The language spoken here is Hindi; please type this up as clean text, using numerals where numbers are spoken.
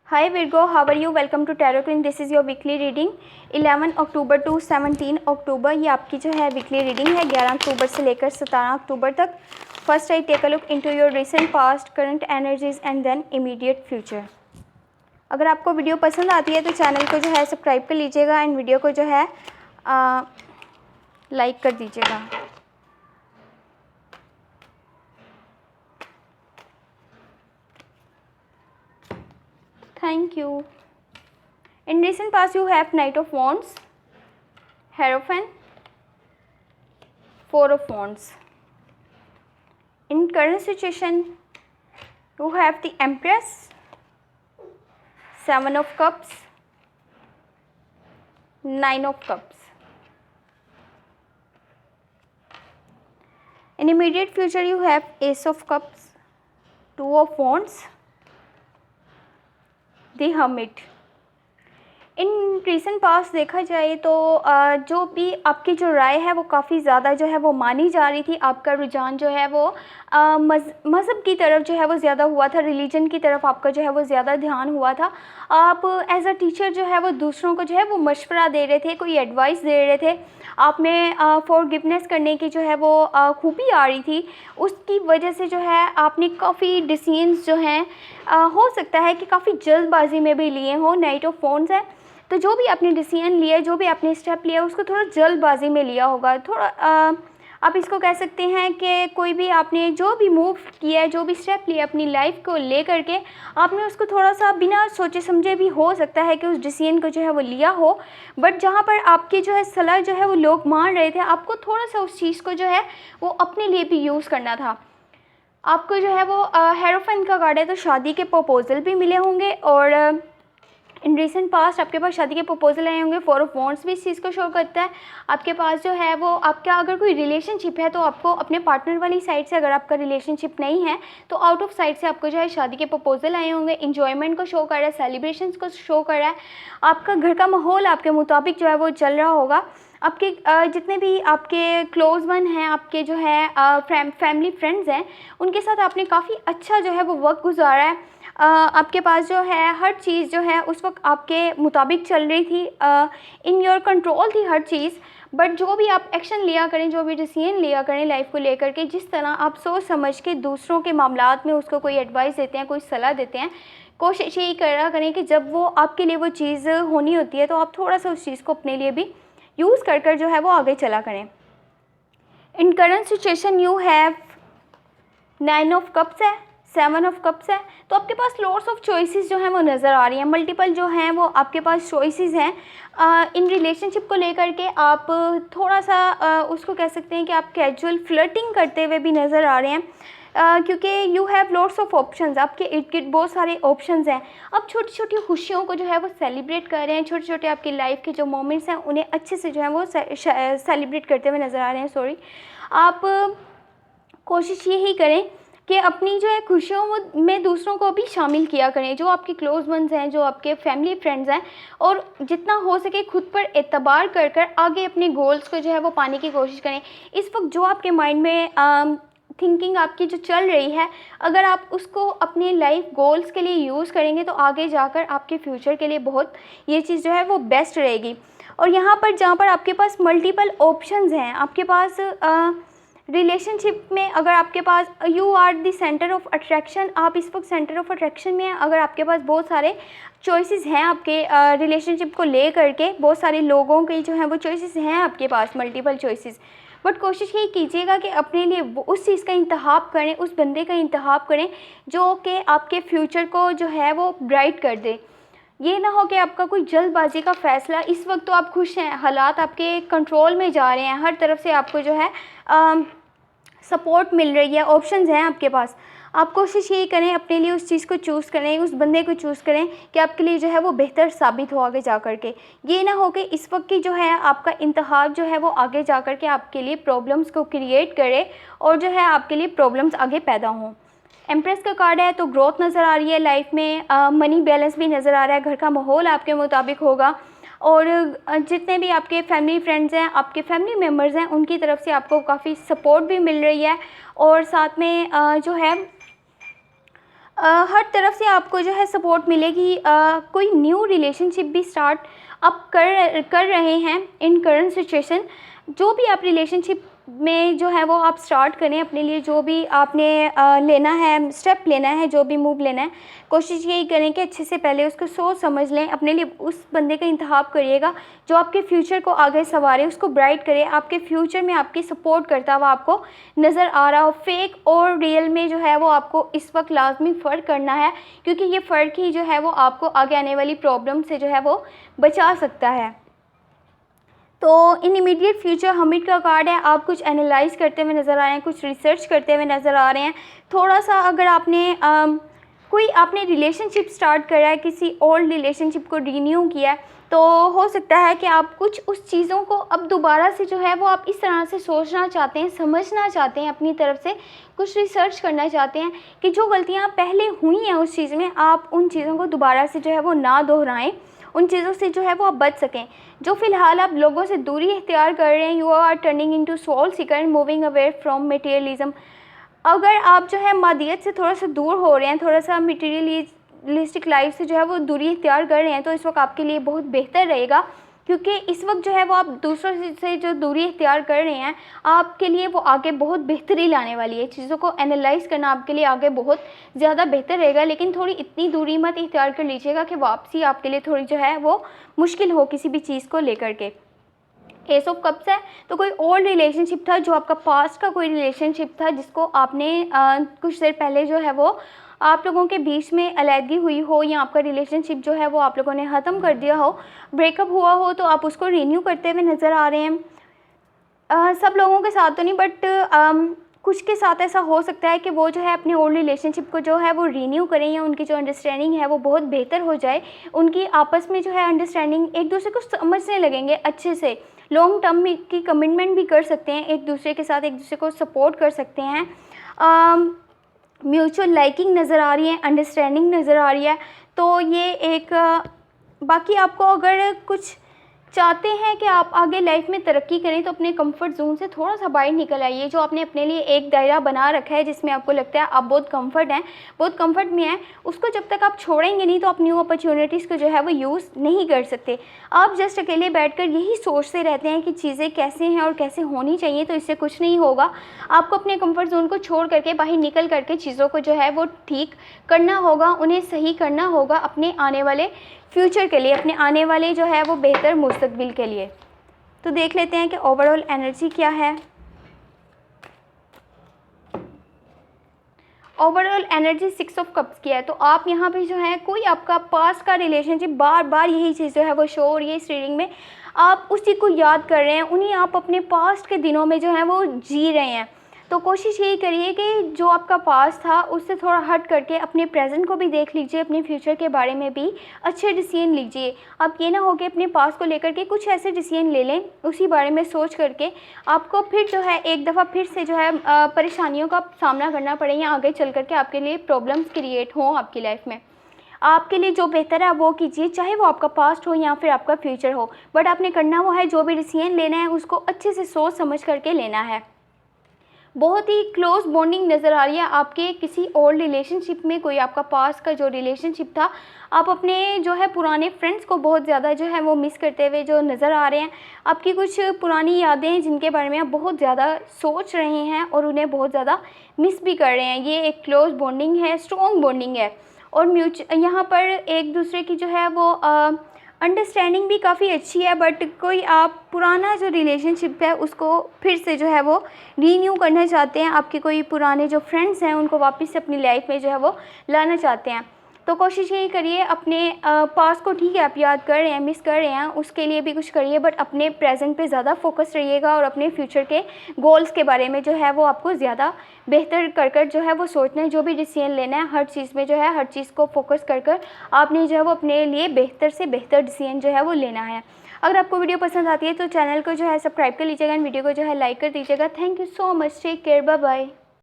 Hi Virgo, how are you? Welcome to Tarot Queen. This is your weekly reading 11 October to 17 October. ये आपकी जो है वीकली रीडिंग है 11 अक्टूबर से लेकर 17 अक्टूबर तक। First I take a look into your recent past, current energies and then immediate future. अगर आपको वीडियो पसंद आती है तो चैनल को जो है सब्सक्राइब कर लीजिएगा एंड वीडियो को जो है लाइक कर दीजिएगा। Thank you. In recent past, you have Knight of Wands, Hierophant, Four of Wands. In current situation, you have the Empress, Seven of Cups, Nine of Cups. In immediate future, you have Ace of Cups, Two of Wands, The Hermit. In recent past देखा जाए तो जो भी आपकी जो राय है वो काफ़ी ज़्यादा जो है वो मानी जा रही थी। आपका रुझान जो है वो मज़हब की तरफ जो है वो ज़्यादा हुआ था, रिलीजन की तरफ आपका जो है वो ज़्यादा ध्यान हुआ था। आप एज अ टीचर जो है वो दूसरों को जो है वो मशवरा दे रहे थे, कोई एडवाइस दे रहे थे। आप में फॉरगिवनेस करने की जो है वो खूबी आ रही थी। उसकी वजह से जो है आपने काफ़ी डिसीजंस जो हैं हो सकता है कि काफ़ी जल्दबाजी में भी लिए हों। नाइट ऑफ वॉन्ड्स है तो जो भी आपने डिसीजन लिया, जो भी आपने स्टेप लिया उसको थोड़ा जल्दबाजी में लिया होगा। थोड़ा आप इसको कह सकते हैं कि कोई भी आपने जो भी मूव किया है, जो भी स्टेप लिया अपनी लाइफ को लेकर के, आपने उसको थोड़ा सा बिना सोचे समझे भी हो सकता है कि उस डिसीजन को जो है वो लिया हो। बट जहाँ पर आपकी जो है सलाह जो है वो लोग मान रहे थे, आपको थोड़ा सा उस चीज़ को जो है वो अपने लिए भी यूज़ करना था। आपको जो है वो हेरोफेंट का कार्ड है तो शादी के प्रपोजल भी मिले होंगे और इन रिसेंट पास्ट आपके पास शादी के प्रपोजल आए होंगे। फोर ऑफ वॉन्ड्स भी इस चीज़ को शो करता है। आपके पास जो है वो आपका अगर कोई रिलेशनशिप है तो आपको अपने पार्टनर वाली साइड से, अगर आपका रिलेशनशिप नहीं है तो आउट ऑफ साइड से आपको जो है शादी के प्रपोजल आए होंगे। इन्जॉयमेंट को शो कर रहा है, सेलिब्रेशंस को शो कर रहा है। आपका घर का माहौल आपके मुताबिक जो है वो चल रहा होगा। आपके जितने भी आपके क्लोज वन हैं, आपके जो है फैमिली फ्रेंड्स हैं, उनके साथ आपने काफ़ी अच्छा जो है वो वक्त गुजारा है। आपके पास जो है हर चीज़ जो है उस वक्त आपके मुताबिक चल रही थी, इन योर कंट्रोल थी हर चीज़। बट जो भी आप एक्शन लिया करें, जो भी डिसीजन लिया करें लाइफ को लेकर के, जिस तरह आप सोच समझ के दूसरों के मामलात में उसको कोई एडवाइस देते हैं, कोई सलाह देते हैं, कोशिश यही करा करें कि जब वो आपके लिए वो चीज़ होनी होती है तो आप थोड़ा सा उस चीज़ को अपने लिए भी यूज़ कर जो है वो आगे चला करें। In current situation you have nine of cups है, सेवन ऑफ कप्स है, तो आपके पास लॉट्स ऑफ चॉइसेस जो हैं वो नज़र आ रही हैं। मल्टीपल जो हैं वो आपके पास चॉइसेस हैं। इन रिलेशनशिप को लेकर के आप थोड़ा सा उसको कह सकते हैं कि आप कैजुअल फ्लर्टिंग करते हुए भी नज़र आ रहे हैं, क्योंकि you have lots of options. आपके इर्द गिर्द बहुत सारे ऑप्शंस हैं। आप छोटी छोटी खुशियों को जो है वो सेलिब्रेट कर रहे हैं। छोटे छोटे आपकी लाइफ के जो मोमेंट्स हैं उन्हें अच्छे से जो है वो सेलिब्रेट करते हुए नज़र आ रहे हैं। आप कोशिश यही करें कि अपनी जो है खुशियों में दूसरों को भी शामिल किया करें, जो आपके क्लोज वंस हैं, जो आपके फैमिली फ्रेंड्स हैं, और जितना हो सके खुद पर एतबार कर आगे अपने गोल्स को जो है वो पाने की कोशिश करें। इस वक्त जो आपके माइंड में थिंकिंग आपकी जो चल रही है, अगर आप उसको अपने लाइफ गोल्स के लिए यूज़ करेंगे तो आगे जाकर आपके फ्यूचर के लिए बहुत ये चीज़ जो है वो बेस्ट रहेगी। और यहाँ पर जहाँ पर आपके पास मल्टीपल ऑप्शंस हैं, आपके पास रिलेशनशिप में अगर आपके पास you are the centre of attraction, आप इस वक्त सेंटर ऑफ अट्रैक्शन में हैं। अगर आपके पास बहुत सारे चॉइसेस हैं आपके रिलेशनशिप को ले करके, बहुत सारे लोगों के जो हैं वो चॉइसेस हैं आपके पास, मल्टीपल चॉइसेस, बट कोशिश यही कीजिएगा कि अपने लिए उस चीज़ का इंतखाब करें, उस बंदे का इंतखाब करें जो कि आपके फ्यूचर को जो है वो ब्राइट कर दे। ये ना हो कि आपका कोई जल्दबाजी का फ़ैसला, इस वक्त तो आप खुश हैं, हालात आपके कंट्रोल में जा रहे हैं, हर तरफ से आपको जो है सपोर्ट मिल रही है, ऑप्शंस हैं आपके पास। आप कोशिश यही करें अपने लिए उस चीज़ को चूज़ करें, उस बंदे को चूज़ करें कि आपके लिए जो है वो बेहतर साबित हो आगे जा कर के। ये ना हो कि इस वक्त की जो है आपका इंतखाब जो है वो आगे जा कर के आपके लिए प्रॉब्लम्स को क्रिएट करे और जो है आपके लिए प्रॉब्लम्स आगे पैदा हों। एम्प्रेस का कार्ड है तो ग्रोथ नज़र आ रही है लाइफ में, मनी बैलेंस भी नज़र आ रहा है, घर का माहौल आपके मुताबिक होगा, और जितने भी आपके फैमिली फ्रेंड्स हैं, आपके फैमिली मेम्बर्स हैं, उनकी तरफ से आपको काफ़ी सपोर्ट भी मिल रही है। और साथ में जो है हर तरफ से आपको जो है सपोर्ट मिलेगी। कोई न्यू रिलेशनशिप भी स्टार्ट आप कर रहे हैं इन करंट सिचुएशन। जो भी आप रिलेशनशिप में जो है वो आप स्टार्ट करें, अपने लिए जो भी आपने लेना है, स्टेप लेना है, जो भी मूव लेना है, कोशिश यही करें कि अच्छे से पहले उसको सोच समझ लें, अपने लिए उस बंदे का इंतखाब करिएगा जो आपके फ्यूचर को आगे संवारे, उसको ब्राइट करे, आपके फ्यूचर में आपकी सपोर्ट करता हुआ आपको नज़र आ रहा हो। फेक और रियल में जो है वो आपको इस वक्त लाजमी फ़र्क करना है, क्योंकि ये फ़र्क ही जो है वो आपको आगे आने वाली प्रॉब्लम से जो है वो बचा सकता है। तो इन इमीडिएट फ्यूचर हमिट का कार्ड है। आप कुछ एनालाइज करते हुए नज़र आ रहे हैं, कुछ रिसर्च करते हुए नज़र आ रहे हैं। थोड़ा सा अगर आपने कोई आपने रिलेशनशिप स्टार्ट करा है, किसी ओल्ड रिलेशनशिप को रीन्यू किया है, तो हो सकता है कि आप कुछ उस चीज़ों को अब दोबारा से जो है वो आप इस तरह से सोचना चाहते हैं, समझना चाहते हैं, अपनी तरफ से कुछ रिसर्च करना चाहते हैं कि जो गलतियाँ पहले हुई हैं उस चीज़ में, आप उन चीज़ों को दोबारा से जो है वो ना दोहराएं, उन चीज़ों से जो है वो आप बच सकें। जो फ़िलहाल आप लोगों से दूरी इख्तियार कर रहे हैं, you are turning into soul seeker and moving away from materialism. अगर आप जो है मादियत से थोड़ा सा दूर हो रहे हैं, थोड़ा सा मटेरियलिस्टिक लाइफ से जो है वो दूरी इख्तियार कर रहे हैं, तो इस वक्त आपके लिए बहुत बेहतर रहेगा, क्योंकि इस वक्त जो है वो आप दूसरों से जो दूरी इख्तियार कर रहे हैं, आपके लिए वो आगे बहुत बेहतरी लाने वाली है। चीज़ों को एनालाइज़ करना आपके लिए आगे बहुत ज़्यादा बेहतर रहेगा, लेकिन थोड़ी इतनी दूरी मत इख्तियार कर लीजिएगा कि वापसी आपके लिए थोड़ी जो है वो मुश्किल हो किसी भी चीज़ को लेकर के। एस ऑफ कप्स है, तो कोई ओल्ड रिलेशनशिप था, जो आपका पास्ट का कोई रिलेशनशिप था, जिसको आपने कुछ देर पहले जो है वो आप लोगों के बीच में अलहदगी हुई हो, या आपका रिलेशनशिप जो है वो आप लोगों ने ख़त्म कर दिया हो, ब्रेकअप हुआ हो, तो आप उसको रीन्यू करते हुए नज़र आ रहे हैं। सब लोगों के साथ तो नहीं, बट कुछ के साथ ऐसा हो सकता है कि वो जो है अपने ओल्ड रिलेशनशिप को जो है वो रीन्यू करें, या उनकी जो अंडरस्टैंडिंग है वो बहुत बेहतर हो जाए, उनकी आपस में जो है अंडरस्टैंडिंग, एक दूसरे को समझने लगेंगे अच्छे से, लॉन्ग टर्म की कमिटमेंट भी कर सकते हैं एक दूसरे के साथ, एक दूसरे को सपोर्ट कर सकते हैं। म्यूचुअल लाइकिंग नज़र आ रही है, अंडरस्टैंडिंग नज़र आ रही है। तो ये एक बाकी आपको अगर कुछ चाहते हैं कि आप आगे लाइफ में तरक्की करें, तो अपने कंफर्ट जोन से थोड़ा सा बाहर निकल आइए। जो आपने अपने लिए एक दायरा बना रखा है जिसमें आपको लगता है आप बहुत कंफर्ट हैं, बहुत कंफर्ट में हैं, उसको जब तक आप छोड़ेंगे नहीं तो आप न्यू अपॉर्चुनिटीज़ को जो है वो यूज़ नहीं कर सकते। आप जस्ट अकेले बैठकर यही सोचते रहते हैं कि चीज़ें कैसे हैं और कैसे होनी चाहिए, तो इससे कुछ नहीं होगा। आपको अपने कंफर्ट जोन को छोड़ करके बाहर निकल करके चीज़ों को जो है वो ठीक करना होगा, उन्हें सही करना होगा अपने आने वाले फ्यूचर के लिए, अपने आने वाले जो है वो बेहतर मुस्तकबिल के लिए। तो देख लेते हैं कि ओवरऑल एनर्जी क्या है। ओवरऑल एनर्जी 6 ऑफ कप्स की है। तो आप यहाँ पे जो है कोई आपका पास्ट का रिलेशनशिप, बार बार यही चीज़ जो है वो शो हो रही है इस रीडिंग में, आप उस चीज़ को याद कर रहे हैं, उन्हीं आप अपने पास्ट के दिनों में जो है वो जी रहे हैं। तो कोशिश यही करिए कि जो आपका पास्ट था उससे थोड़ा हट करके अपने प्रेजेंट को भी देख लीजिए, अपने फ्यूचर के बारे में भी अच्छे डिसीजन लीजिए। आप ये ना हो कि अपने पास्ट को लेकर के कुछ ऐसे डिसीजन ले लें उसी बारे में सोच करके आपको फिर जो है एक दफ़ा फिर से जो है परेशानियों का सामना करना पड़े, या आगे चल करके आपके लिए प्रॉब्लम्स क्रिएट हों आपकी लाइफ में। आपके लिए जो बेहतर है वो कीजिए, चाहे वो आपका पास्ट हो या फिर आपका फ्यूचर हो, बट आपने करना वो है, जो भी डिसीजन लेना है उसको अच्छे से सोच समझ करके लेना है। बहुत ही क्लोज बॉन्डिंग नज़र आ रही है आपके किसी ओल्ड रिलेशनशिप में। कोई आपका पास्ट का जो रिलेशनशिप था, आप अपने जो है पुराने फ्रेंड्स को बहुत ज़्यादा जो है वो मिस करते हुए जो नज़र आ रहे हैं। आपकी कुछ पुरानी यादें हैं जिनके बारे में आप बहुत ज़्यादा सोच रहे हैं और उन्हें बहुत ज़्यादा मिस भी कर रहे हैं। ये एक क्लोज बॉन्डिंग है, स्ट्रॉन्ग बॉन्डिंग है, और यहाँ पर एक दूसरे की जो है वो अंडरस्टैंडिंग भी काफ़ी अच्छी है। बट कोई आप पुराना जो रिलेशनशिप है उसको फिर से जो है वो रीन्यू करना चाहते हैं, आपके कोई पुराने जो फ्रेंड्स हैं उनको वापस से अपनी लाइफ में जो है वो लाना चाहते हैं। तो कोशिश यही करिए, अपने पास्ट को ठीक है आप याद कर रहे हैं, मिस कर रहे हैं, उसके लिए भी कुछ करिए, बट अपने प्रेजेंट पे ज़्यादा फोकस रहिएगा, और अपने फ्यूचर के गोल्स के बारे में जो है वो आपको ज़्यादा बेहतर कर जो है वो सोचना है। जो भी डिसीजन लेना है हर चीज़ में जो है, हर चीज़ को फोकस कर आपने जो है वो अपने लिए बेहतर से बेहतर डिसीजन जो है वो लेना है। अगर आपको वीडियो पसंद आती है तो चैनल को जो है सब्सक्राइब कर लीजिएगा, एंड वीडियो को जो है लाइक कर दीजिएगा। Thank you so much, take care, bye bye.